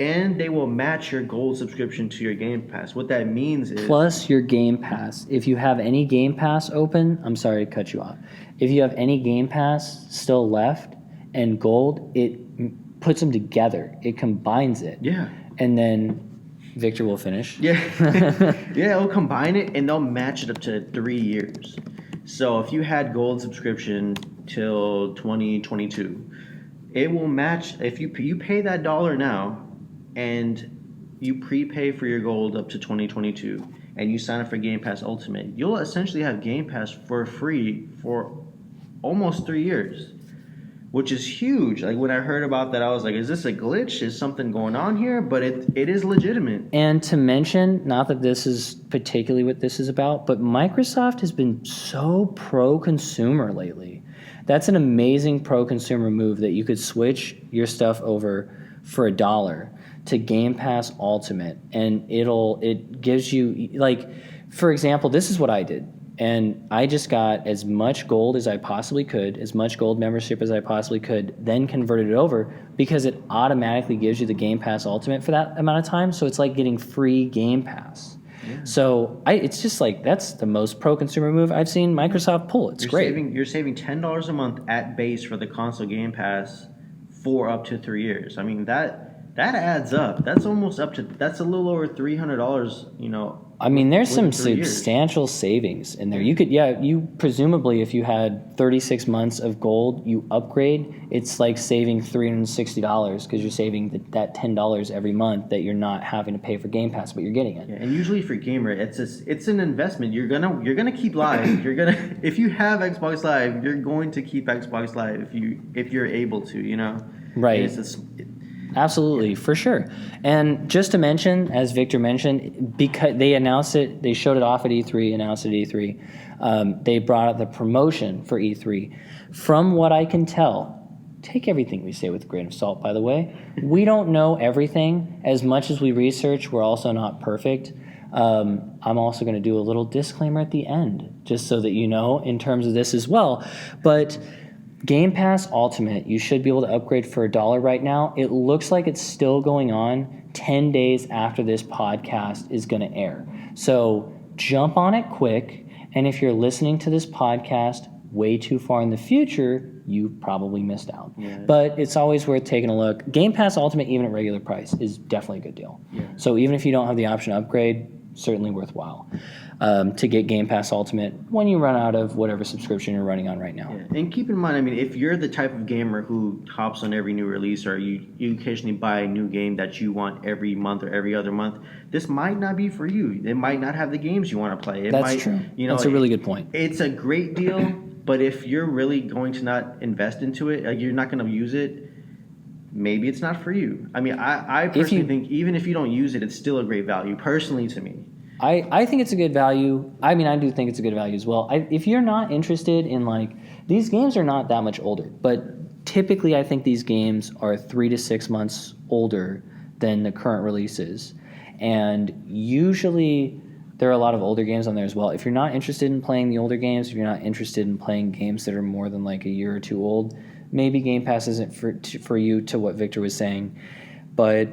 and they will match your Gold subscription to your Game Pass. What that means is... Plus your Game Pass. If you have any Game Pass open, I'm sorry to cut you off. If you have any Game Pass still left and Gold, it puts them together. It combines it. Yeah. And then Victor will finish. Yeah. Yeah, they'll combine it, and they'll match it up to 3 years. So if you had Gold subscription till 2022, it will match. If you pay that $1 now, and you prepay for your Gold up to 2022, and you sign up for Game Pass Ultimate, you'll essentially have Game Pass for free for almost 3 years, which is huge. Like when I heard about that, I was like, is this a glitch? Is something going on here? But it is legitimate. And to mention, not that this is particularly what this is about, but Microsoft has been so pro-consumer lately. That's an amazing pro-consumer move, that you could switch your stuff over for $1 to Game Pass Ultimate, and it gives you, like, for example, this is what I did. And I just got as much gold as I possibly could, as much gold membership as I possibly could, then converted it over, because it automatically gives you the Game Pass Ultimate for that amount of time. So it's like getting free Game Pass. Yeah. So it's just like, that's the most pro-consumer move I've seen Microsoft pull. It's great. You're saving $10 a month at base for the console Game Pass for up to 3 years. I mean, that adds up. That's almost up to, that's a little over $300, you know. I mean, there's some substantial savings in there. You could, you presumably, if you had 36 months of gold, you upgrade, it's like saving $360, because you're saving that $10 every month that you're not having to pay for Game Pass, but you're getting it. Yeah, and usually for gamer, it's an investment. You're gonna keep Live. If you have Xbox Live, you're going to keep Xbox Live if you're able to, you know. Right. Absolutely, for sure. And just to mention, as Victor mentioned, because they announced it, they showed it off at E3, announced it at E3, they brought out the promotion for E3. From what I can tell, take everything we say with a grain of salt, by the way. We don't know everything. As much as we research, we're also not perfect. I'm also going to do a little disclaimer at the end, just so that you know, in terms of this as well. But Game Pass Ultimate, you should be able to upgrade for $1 right now. It looks like it's still going on 10 days after this podcast is going to air. So jump on it quick. And if you're listening to this podcast way too far in the future, you probably missed out. Yeah. But it's always worth taking a look. Game Pass Ultimate, even at regular price, is definitely a good deal. Yeah. So even if you don't have the option to upgrade, certainly worthwhile to get Game Pass Ultimate when you run out of whatever subscription you're running on right now. Yeah. And keep in mind, I mean, if you're the type of gamer who hops on every new release, or you occasionally buy a new game that you want every month or every other month, this might not be for you. It might not have the games you want to play. That's true. You know, that's a really good point. It's a great deal, but if you're really going to not invest into it, like you're not going to use it, maybe it's not for you. I mean, I personally think even if you don't use it, it's still a great value, personally to me. I think it's a good value. I mean, I do think it's a good value as well. If you're not interested in, like, these games are not that much older, but typically I think these games are 3 to 6 months older than the current releases. And usually there are a lot of older games on there as well. If you're not interested in playing the older games, if you're not interested in playing games that are more than like a year or two old, maybe Game Pass isn't for you, to what Victor was saying. But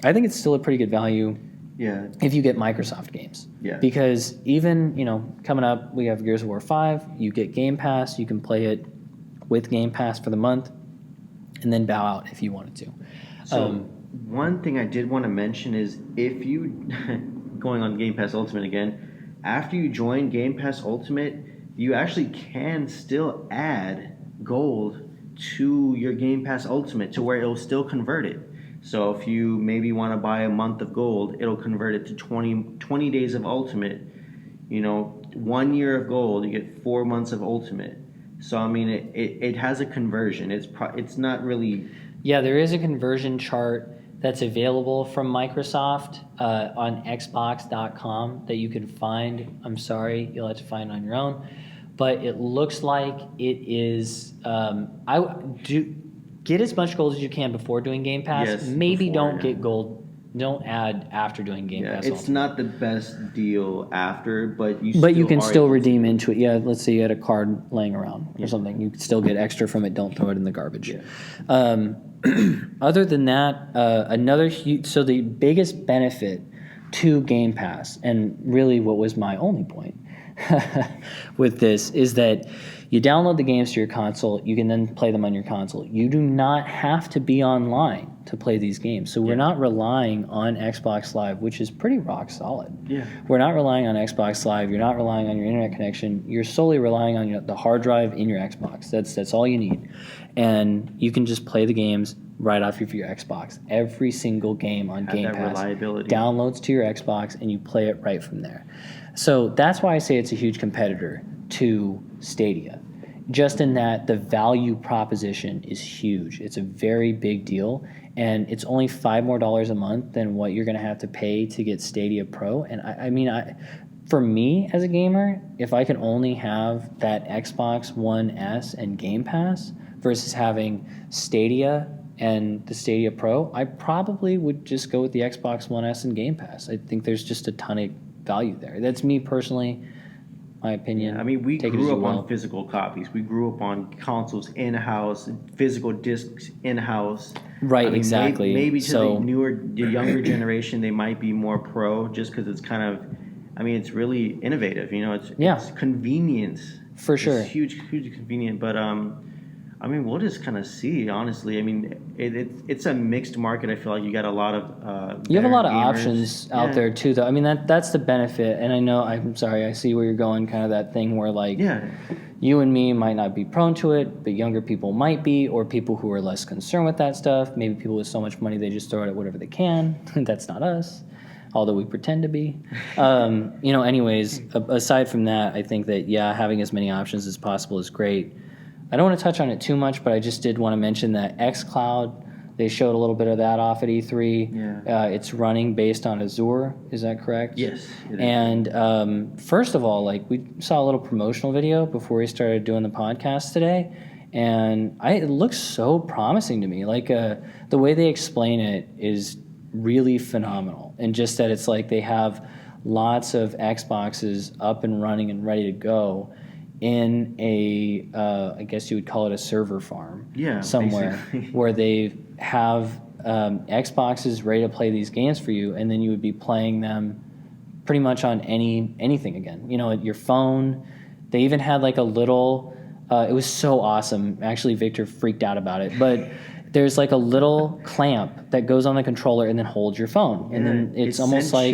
I think it's still a pretty good value. Yeah. If you get Microsoft games. Yeah. Because even, coming up, we have Gears of War 5. You get Game Pass. You can play it with Game Pass for the month, and then bow out if you wanted to. So one thing I did want to mention is, if you, going on Game Pass Ultimate again, after you join Game Pass Ultimate, you actually can still add gold to your Game Pass Ultimate to where it'll still convert it. So if you maybe want to buy a month of gold, it'll convert it to 20 days of Ultimate. 1 year of gold, you get 4 months of Ultimate. So I mean, it has a conversion. It's not really. Yeah, there is a conversion chart that's available from Microsoft on Xbox.com that you can find. I'm sorry, you'll have to find it on your own. But it looks like it is. Get as much gold as you can before doing Game Pass. Yes, maybe don't get gold. Don't add after doing Game Pass. It's not the best deal after, but you can still redeem into it. Yeah, let's say you had a card laying around or something. You can still get extra from it. Don't throw it in the garbage. Yeah. Other than that, so the biggest benefit to Game Pass, and really what was my only point with this, is that you download the games to your console. You can then play them on your console. You do not have to be online. to play these games. So we're not relying on Xbox Live, which is pretty rock solid. Yeah. We're not relying on Xbox Live. You're not relying on your internet connection. You're solely relying on the hard drive in your Xbox. That's all you need. And you can just play the games right off of your Xbox. Every single game on Game Pass reliability. downloads to your Xbox, and you play it right from there. So that's why I say it's a huge competitor to Stadia. Just in that the value proposition is huge. It's a very big deal, and it's only $5 more a month than what you're going to have to pay to get Stadia Pro. And I mean, for me as a gamer, if I can only have that Xbox One S and Game Pass versus having Stadia and the Stadia Pro, I probably would just go with the Xbox One S and Game Pass. I think there's just a ton of value there. That's me personally, my opinion. Yeah, I mean, we Take it grew as you up will. on physical copies. We grew up on consoles in-house, physical discs in-house. Right, I mean, exactly. Maybe to So- the younger generation, they might be more pro just because it's kind of, I mean, it's really innovative. You know, it's convenience. For sure. It's huge convenient. But I mean, we'll just kind of see. Honestly, I mean, it's a mixed market. I feel like you got a lot of You have a lot of gamers. options out there too, though. I mean, that's the benefit. And I know, I'm sorry, I see where you're going. Kind of that thing where like you and me might not be prone to it, but younger people might be, or people who are less concerned with that stuff. Maybe people with so much money they just throw it at whatever they can. That's not us, although we pretend to be. You know, anyways, aside from that, I think that having as many options as possible is great. I don't want to touch on it too much, but I just did want to mention that XCloud, they showed a little bit of that off at E3. Yeah. It's running based on Azure. Is that correct? Yes. It is. And first of all, like we saw a little promotional video before we started doing the podcast today, and it looks so promising to me. Like the way they explain it is really phenomenal, and just that it's like they have lots of Xboxes up and running and ready to go in a I guess you would call it a server farm somewhere basically. where they have Xboxes ready to play these games for you, and then you would be playing them pretty much on anything again. You know, your phone. They even had like a little it was so awesome. Actually, Victor freaked out about it, but there's like a little clamp that goes on the controller and then holds your phone, and then it's almost like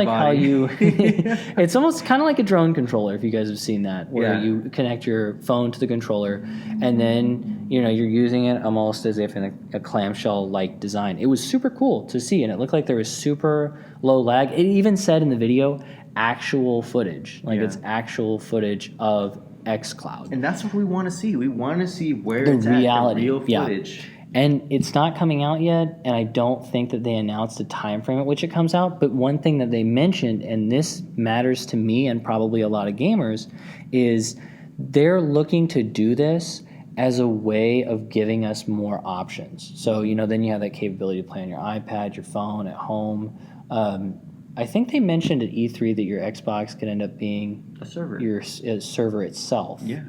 how you it's almost kind of like a drone controller, if you guys have seen that, where you connect your phone to the controller and then you're using it almost as if in a clamshell like design. It was super cool to see, and it looked like there was super low lag. It even said in the video actual footage, like it's actual footage of XCloud, and that's what we want to see. We want to see where the it's reality, at, the real footage. And it's not coming out yet, and I don't think that they announced a time frame at which it comes out. But one thing that they mentioned, and this matters to me and probably a lot of gamers, is they're looking to do this as a way of giving us more options. So, then you have that capability to play on your iPad, your phone, at home. I think they mentioned at E3 that your Xbox could end up being A server. Your server itself. Yeah.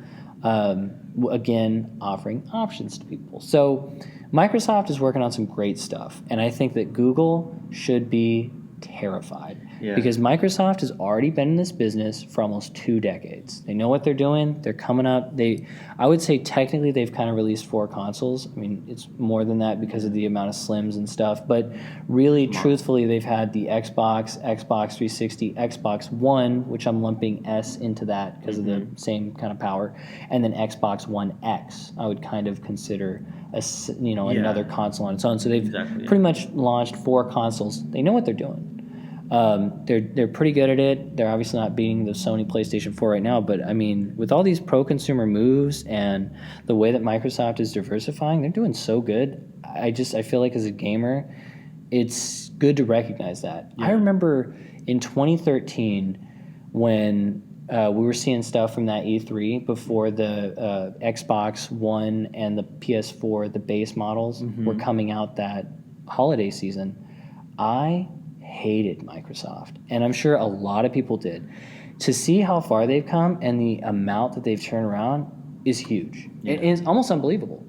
Again, offering options to people. So Microsoft is working on some great stuff, and I think that Google should be terrified because Microsoft has already been in this business for almost 2 decades. They know what they're doing. They're coming up. I would say technically they've kind of released 4 consoles. I mean, it's more than that because of the amount of slims and stuff, but really, truthfully, they've had the Xbox, Xbox 360, Xbox One, which I'm lumping S into that because of the same kind of power, and then Xbox One X, I would kind of consider another console on its own. So they've pretty much launched 4 consoles. They know what they're doing. They're pretty good at it. They're obviously not beating the Sony PlayStation 4 right now, but I mean, with all these pro-consumer moves and the way that Microsoft is diversifying, they're doing so good. I feel like as a gamer, it's good to recognize that. I remember in 2013 when we were seeing stuff from that E3 before the Xbox One and the PS4, the base models, were coming out that holiday season. I hated Microsoft, and I'm sure a lot of people did. To see how far they've come and the amount that they've turned around is huge. It is almost unbelievable.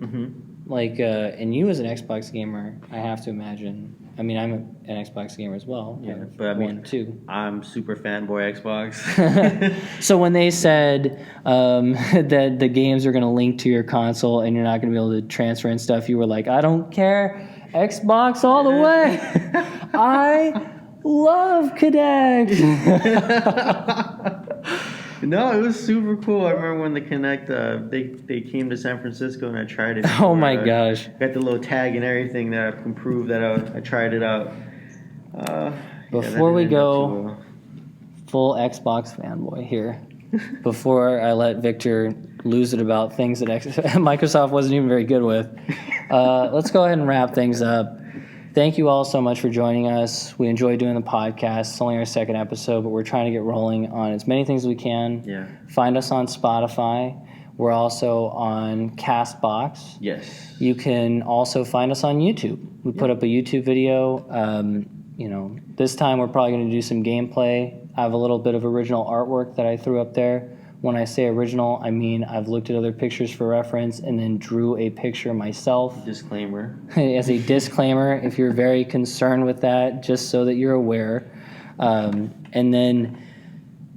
Like, and you as an Xbox gamer, I have to imagine. I mean, I'm an Xbox gamer as well. Yeah, but I mean, too. I'm super fanboy Xbox. So when they said that the games are going to link to your console and you're not going to be able to transfer and stuff, you were like, I don't care. Xbox all the way. I love Kinect. No, it was super cool. I remember when the Kinect, they came to San Francisco and I tried it. Oh my gosh. Got the little tag and everything that I can prove that I tried it out. Before we go, full Xbox fanboy here. Before I let Victor lose it about things that Microsoft wasn't even very good with, let's go ahead and wrap things up. Thank you all so much for joining us. We enjoy doing the podcast. It's only our second episode, but we're trying to get rolling on as many things as we can. Yeah. Find us on Spotify. We're also on Castbox. Yes. You can also find us on YouTube. We put up a YouTube video. This time we're probably going to do some gameplay. I have a little bit of original artwork that I threw up there. When I say original, I mean I've looked at other pictures for reference and then drew a picture myself. Disclaimer. As a disclaimer, if you're very concerned with that, just so that you're aware. And then,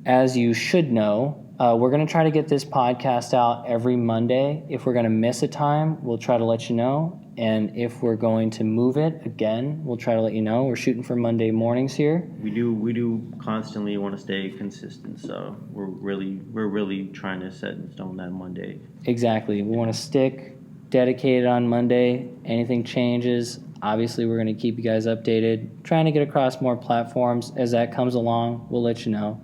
as you should know, we're going to try to get this podcast out every Monday. If we're going to miss a time, we'll try to let you know. And if we're going to move it, again, we'll try to let you know. We're shooting for Monday mornings here. We do constantly want to stay consistent, so we're really trying to set in stone that Monday. Exactly. We want to stick dedicated on Monday. Anything changes, obviously we're going to keep you guys updated. Trying to get across more platforms. As that comes along, we'll let you know.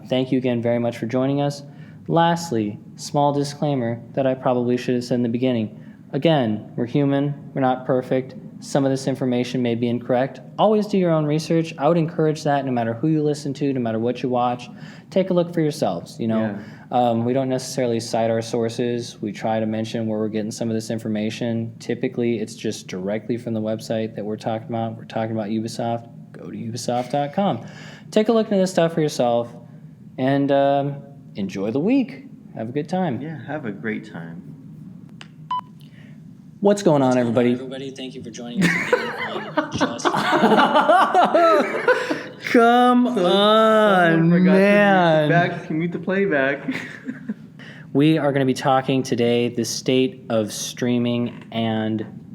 Thank you again very much for joining us. Lastly, small disclaimer that I probably should have said in the beginning. Again, we're human. We're not perfect. Some of this information may be incorrect. Always do your own research. I would encourage that no matter who you listen to, no matter what you watch. Take a look for yourselves. We don't necessarily cite our sources. We try to mention where we're getting some of this information. Typically, it's just directly from the website that we're talking about. We're talking about Ubisoft. Go to ubisoft.com. Take a look into this stuff for yourself and enjoy the week. Have a good time. Yeah, have a great time. What's going on, everybody? Thank you for joining us again on Just Come on, man. Can mute the playback. We are going to be talking today the state of streaming and